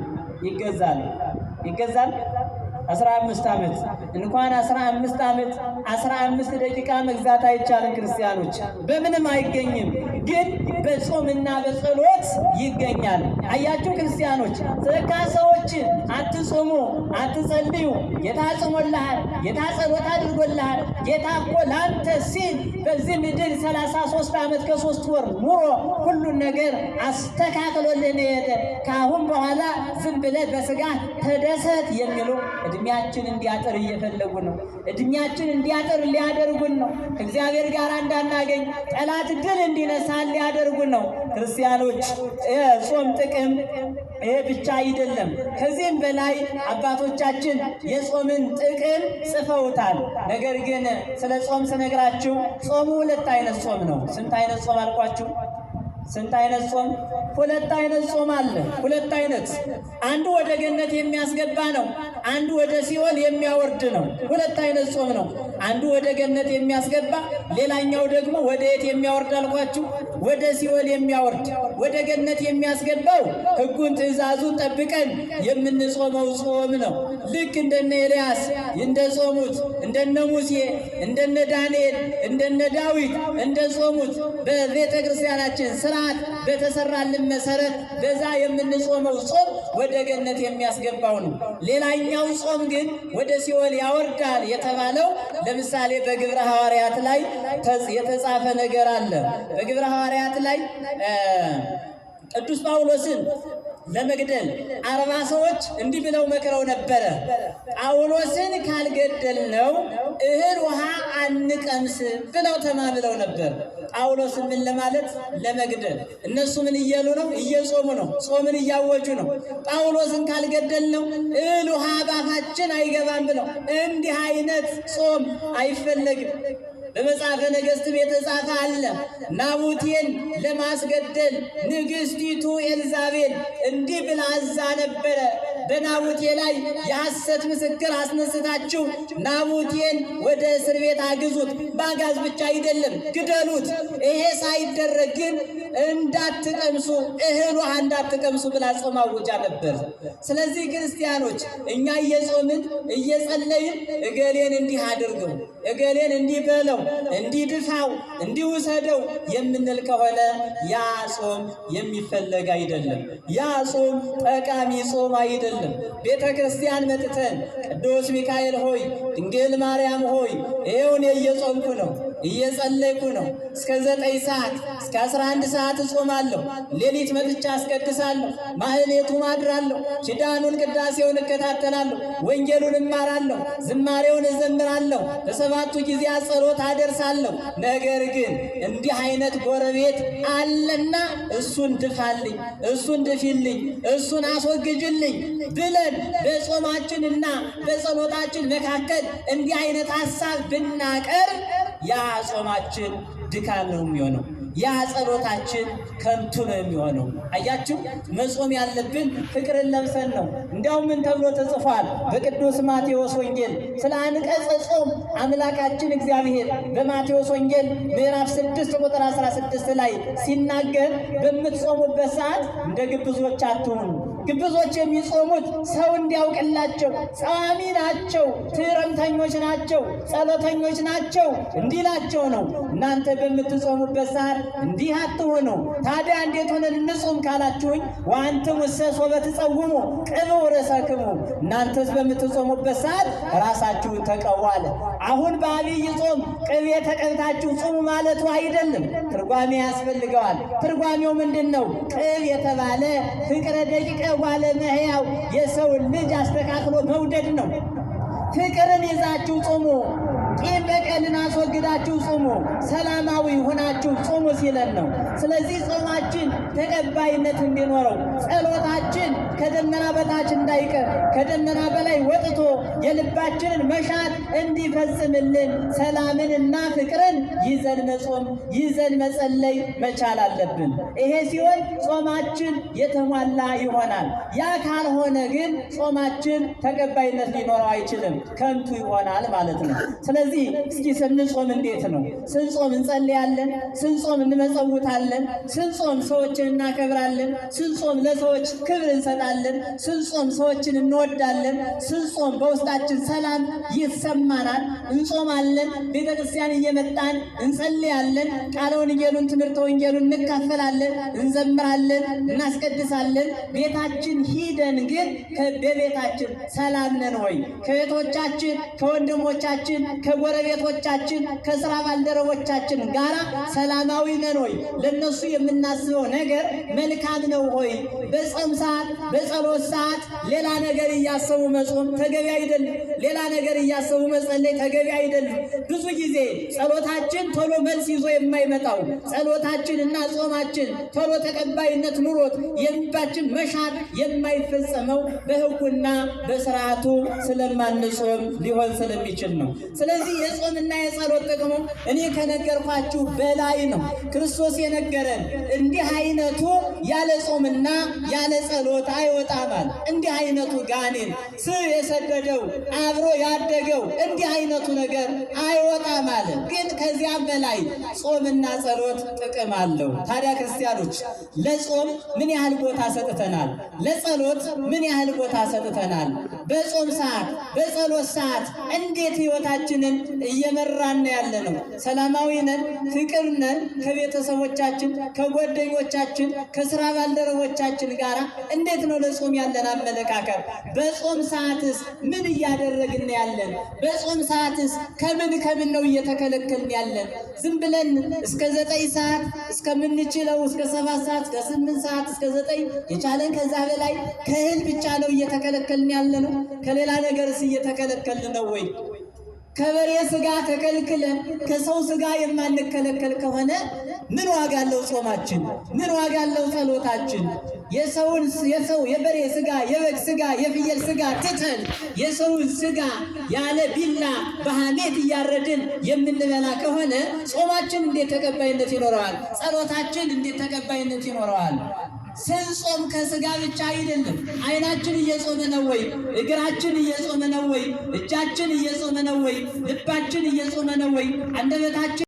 ይገዛል 15 ዓመት። እንኳን 15 ዓመት 15 ደቂቃ መግዛት አይቻልም ክርስቲያኖች፣ በምንም አይገኝም። ግን በጾምና በጸሎት ይገኛል። አያችሁ ክርስቲያኖች፣ ስለካ ሰዎች አትጾሙ አትጸልዩ፣ ጌታ ጾሞልሃል፣ ጌታ ጸሎት አድርጎልሃል። ጌታ እኮ ላንተ ሲል በዚህ ምድር 33 ዓመት ከ3 ወር ኑሮ ሁሉን ነገር አስተካክሎልን ሄደ። ከአሁን በኋላ ዝም ብለህ በስጋ ተደሰት የሚሉ እድሜያችን እንዲያጥር እየፈለጉ ነው። እድሜያችን እንዲያጥር ሊያደርጉን ነው። ከእግዚአብሔር ጋር እንዳናገኝ ጠላት ድል እንዲነሳ ሊያደርጉን ነው። ክርስቲያኖች ጾም ጥቅም ይሄ ብቻ አይደለም። ከዚህም በላይ አባቶቻችን የጾምን ጥቅም ጽፈውታል። ነገር ግን ስለ ጾም ስነግራችሁ ጾሙ 2 አይነት ጾም ነው። ስንት አይነት ጾም አልኳችሁ? ስንት አይነት ጾም? 2 አይነት ጾም አለ። 2 አይነት። አንዱ ወደ ገነት የሚያስገባ ነው፣ አንዱ ወደ ሲኦል የሚያወርድ ነው። 2 አይነት ጾም ነው። አንዱ ወደ ገነት የሚያስገባ፣ ሌላኛው ደግሞ ወደ የት የሚያወርድ አልኳችሁ? ወደ ሲኦል የሚያወርድ። ወደ ገነት የሚያስገባው ሕጉን ትእዛዙን ጠብቀን የምንጾመው ጾም ነው። ልክ እንደነ ኤልያስ እንደጾሙት፣ እንደነ ሙሴ፣ እንደነ ዳንኤል፣ እንደነ ዳዊት እንደጾሙት በቤተ ክርስቲያናችን ስርዓት በተሰራልን መሰረት በዛ የምንጾመው ጾም ወደ ገነት የሚያስገባው ነው። ሌላኛው ጾም ግን ወደ ሲኦል ያወርዳል የተባለው ለምሳሌ በግብረ ሐዋርያት ላይ የተጻፈ ነገር አለ። በግብረ ሐዋርያት ላይ ቅዱስ ጳውሎስን ለመግደል 40 ሰዎች እንዲህ ብለው መክረው ነበረ። ጳውሎስን ካልገደልነው እህል ውሃ አንቀምስ ብለው ተማምለው ነበር። ጳውሎስን ምን ለማለት? ለመግደል። እነሱ ምን እያሉ ነው? እየጾሙ ነው። ጾምን እያወጁ ነው። ጳውሎስን ካልገደልነው እህል ውሃ ባፋችን አይገባም ብለው። እንዲህ አይነት ጾም አይፈለግም። በመጽሐፈ ነገሥትም የተጻፈ አለ። ናቡቴን ለማስገደል ንግሥቲቱ ኤልዛቤል እንዲህ ብላ አዛ ነበረ። በናቡቴ ላይ የሐሰት ምስክር አስነስታችሁ ናቡቴን ወደ እስር ቤት አግዙት፣ ባጋዝ ብቻ አይደለም ግደሉት። ይሄ ሳይደረግ ግን እንዳትቀምሱ፣ እህል ውሃ እንዳትቀምሱ ብላ ጾም አውጃ ነበር። ስለዚህ ክርስቲያኖች እኛ እየጾምን እየጸለይን እገሌን እንዲህ አድርገው፣ እገሌን እንዲህ በለው፣ እንዲህ ድፋው፣ እንዲህ ውሰደው የምንል ከሆነ ያ ጾም የሚፈለግ አይደለም። ያ ጾም ጠቃሚ ጾም አይደለም። ቤተ ክርስቲያን መጥተን ቅዱስ ሚካኤል ሆይ፣ ድንግል ማርያም ሆይ ይሄውን እየጾምኩ ነው፣ እየጸለይኩ ነው፣ እስከ 9 ሰዓት እስከ 11 ሰዓት እጾማለሁ፣ ሌሊት መጥቻ አስቀድሳለሁ፣ ማህሌቱ ማድራለሁ፣ ኪዳኑን ቅዳሴውን እከታተላለሁ፣ ወንጌሉን እማራለሁ፣ ዝማሬውን እዘምራለሁ፣ በሰባቱ ጊዜያት ጸሎት አደርሳለሁ። ነገር ግን እንዲህ አይነት ጎረቤት አለና እሱን ድፋልኝ፣ እሱን ድፊልኝ፣ እሱን አስወግጅልኝ ብለን በጾማችንና በጸሎታችን መካከል እንዲህ አይነት ሐሳብ ብናቀር ያ ጾማችን ድካም ነው የሚሆነው። ያ ጸሎታችን ከንቱ ነው የሚሆነው። አያችሁ፣ መጾም ያለብን ፍቅርን ለብሰን ነው። እንዲያውም ምን ተብሎ ተጽፏል? በቅዱስ ማቴዎስ ወንጌል ስለ አንቀጸ ጾም አምላካችን እግዚአብሔር በማቴዎስ ወንጌል ምዕራፍ 6 ቁጥር 16 ላይ ሲናገር በምትጾሙበት ሰዓት እንደ ግብዞች አትሁኑ። ግብዞች የሚጾሙት ሰው እንዲያውቅላቸው ጸዋሚ ናቸው፣ ትረምተኞች ናቸው፣ ጸሎተኞች ናቸው እንዲላቸው ነው። እናንተ በምትጾሙበት ሰዓት እንዲህ አትሆኑ። ታዲያ እንዴት ሆነን እንጹም ካላችሁኝ፣ ወአንትሙ እሰሶ በትጸውሙ ቅብዑ ርእሰክሙ፣ እናንተስ በምትጾሙበት ሰዓት ራሳችሁን ተቀቡ አለ። አሁን በአብይ ጾም ቅቤ ተቀብታችሁ ጹሙ ማለቱ አይደለም፣ ትርጓሜ ያስፈልገዋል። ትርጓሜው ምንድን ነው? ቅብ የተባለ ፍቅረ ደቂቀ ዋለ መሕያው የሰውን ልጅ አስተካክሎ መውደድ ነው። ፍቅርን ይዛችሁ ጹሙ፣ ቂም በቀልን አስወግዳችሁ ጹሙ፣ ሰላማዊ ሆናችሁ ጹሙ ሲለን ነው። ስለዚህ ጾማችን ተቀባይነት እንዲኖረው፣ ጸሎታችን ከደመና በታች እንዳይቀር ከደመና በላይ ወጥቶ የልባችንን መሻት እንዲፈጽምልን ሰላምንና ፍቅርን ይዘን መጾም ይዘን መጸለይ መቻል አለብን። ይሄ ሲሆን ጾማችን የተሟላ ይሆናል። ያ ካልሆነ ግን ጾማችን ተቀባይነት ሊኖረው አይችልም፣ ከንቱ ይሆናል ማለት ነው። ስለዚህ እስኪ ስንጾም እንዴት ነው? ስንጾም እንጸልያለን፣ ስንጾም እንመጸውታለን፣ ስንጾም ሰዎችን እናከብራለን፣ ስንጾም ለሰዎች ክብር እንሰጣለን፣ ስንጾም ሰዎችን እንወዳለን፣ ስንጾም በውስጣችን ሰላም ይሰማናል፣ እንጾማለን፣ ቤተ ክርስቲያን እየመጣን እንጸልያለን፣ ቃለ ወንጌሉን ትምህርተ ወንጌሉን እንካፈላለን፣ እንዘምራለን፣ እናስቀድሳለን። ቤታችን ሂደን ግን በቤታችን ሰላም ነን ወይ? ከቤቶቻችን ከወንድሞቻችን ከጎረቤቶቻችን ከስራ ባልደረቦቻችን ጋር ሰላማዊ ነን ወይ? ለነሱ የምናስበው ነገር መልካም ነው ሆይ? በጾም ሰዓት በጸሎት ሰዓት ሌላ ነገር እያሰቡ መጾም ተገቢ አይደለም። ሌላ ነገር እያሰቡ መጸለይ ተገቢ አይደለም። ብዙ ጊዜ ጸሎታችን ቶሎ መልስ ይዞ የማይመጣው ጸሎታችንና ጾማችን ቶሎ ተቀባይነት ኑሮት የልባችን መሻት የማይፈጸመው በሕጉና በስርዓቱ ስለማንጾም ሊሆን ስለሚችል ነው። ስለዚህ የጾምና የጸሎት ጥቅሙ እኔ ከነገርኳችሁ በላይ ነው። ክርስቶስ የነገረን እንዲህ አይነቱ ያለ ጾምና ያለ ጸሎት አይወጣማል። እንዲህ አይነቱ ጋኔን ስር የሰደደው አብሮ ያደገው እንዲህ አይነቱ ነገር አይወጣማል። ግን ከዚያም በላይ ጾምና ጸሎት ጥቅም አለው። ታዲያ ክርስቲያኖች ለጾም ምን ያህል ቦታ ሰጥተናል? ለጸሎት ምን ያህል ቦታ ሰጥተናል? በጾም ሰዓት በጸሎት ሰዓት እንዴት ሕይወታችንን እየመራን ያለ ነው? ሰላማዊ ነን? ፍቅር ነን? ከቤተሰቦቻችን ከጓደኞቻችን ከስራ ባልደረቦቻችን ጋር እንዴት ነው ለጾም ያለን አመለካከት? በጾም ሰዓትስ ምን እያደረግን ያለን? በጾም ሰዓትስ ከምን ነው እየተከለከልን ያለን? ዝም ብለን እስከ 9 ሰዓት እስከምንችለው እስከ 7 ሰዓት እስከ 8 ሰዓት እስከ 9 የቻለን ከዛ በላይ ከእህል ብቻ ነው እየተከለከልን ያለ ነው? ከሌላ ነገርስ እየተከለከልን ነው ወይ? ከበሬ ስጋ ተከልክለን ከሰው ስጋ የማንከለከል ከሆነ ምን ዋጋ አለው ጾማችን? ምን ዋጋ አለው ጸሎታችን? የበሬ ስጋ የበግ ስጋ የፍየል ስጋ ትተን የሰውን ስጋ ያለ ቢላ በሐሜት እያረድን የምንበላ ከሆነ ጾማችን እንዴት ተቀባይነት ይኖረዋል? ጸሎታችን እንዴት ተቀባይነት ይኖረዋል? ስንጾም ከስጋ ብቻ አይደለም። ዓይናችን እየጾመ ነው ወይ? እግራችን እየጾመ ነው ወይ? እጃችን እየጾመ ነው ወይ? ልባችን እየጾመ ነው ወይ? አንደበታችን